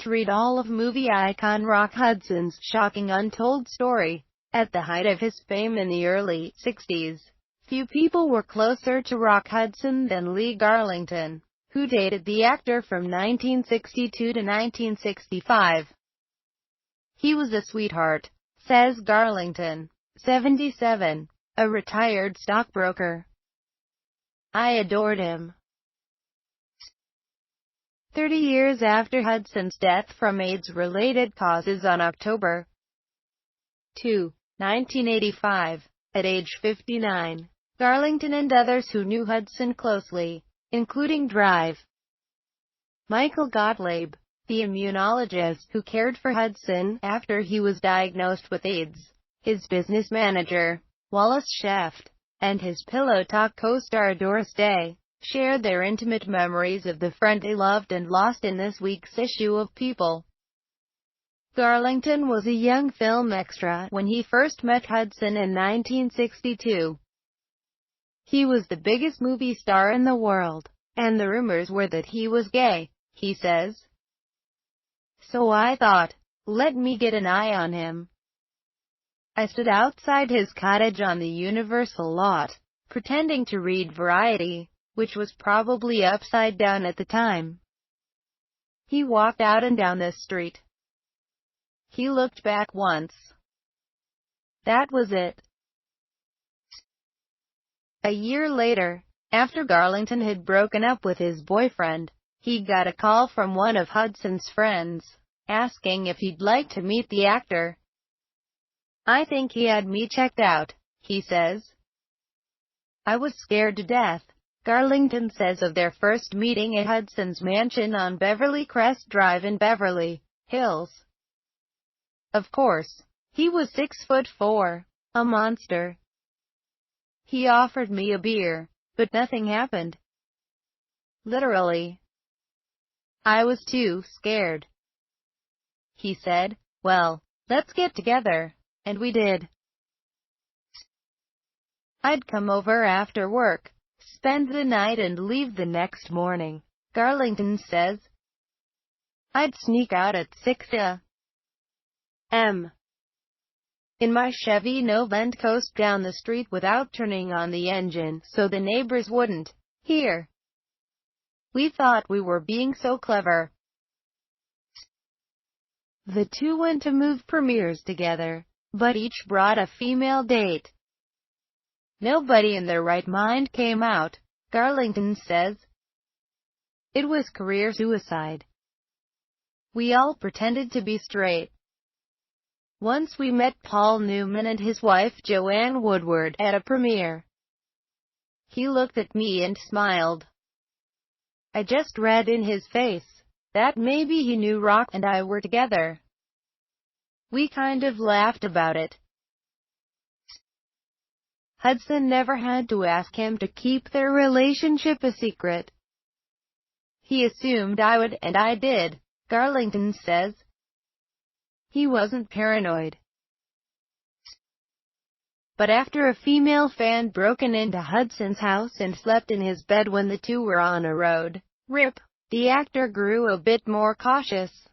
to read all of movie icon Rock Hudson's shocking untold story. At the height of his fame in the early 60s, few people were closer to Rock Hudson than Lee Garlington, who dated the actor from 1962 to 1965. "He was a sweetheart," says Garlington, 77, a retired stockbroker. "I adored him." 30 years after Hudson's death from AIDS-related causes on October 2, 1985, at age 59, Garlington and others who knew Hudson closely, including Drive Michael Gottlieb, the immunologist who cared for Hudson after he was diagnosed with AIDS, his business manager, Wallace Shaft, and his Pillow Talk co-star Doris Day, shared their intimate memories of the friend they loved and lost in this week's issue of People. Garlington was a young film extra when he first met Hudson in 1962. He was the biggest movie star in the world, and the rumors were that he was gay, he says. "So I thought, let me get an eye on him. I stood outside his cottage on the Universal lot, pretending to read Variety, which was probably upside down at the time. He walked out and down the street. He looked back once. That was it." A year later, after Garlington had broken up with his boyfriend, he got a call from one of Hudson's friends, asking if he'd like to meet the actor. "I think he had me checked out," he says. "I was scared to death." Garlington says of their first meeting at Hudson's mansion on Beverly Crest Drive in Beverly Hills. "Of course, he was 6'4", a monster. He offered me a beer, but nothing happened. Literally. I was too scared." He said, "Well, let's get together," and we did. "I'd come over after work, spend the night and leave the next morning," Garlington says. "I'd sneak out at 6 a.m. in my Chevy Novent, coast down the street without turning on the engine so the neighbors wouldn't hear. We thought we were being so clever." The two went to movie premieres together, but each brought a female date. "Nobody in their right mind came out," Garlington says. "It was career suicide. We all pretended to be straight." Once we met Paul Newman and his wife Joanne Woodward at a premiere. He looked at me and smiled. I just read in his face that maybe he knew Rock and I were together. We kind of laughed about it. Hudson never had to ask him to keep their relationship a secret. He assumed I would, and I did, Garlington says. He wasn't paranoid. But after a female fan broken into Hudson's house and slept in his bed when the two were on a road trip, the actor grew a bit more cautious.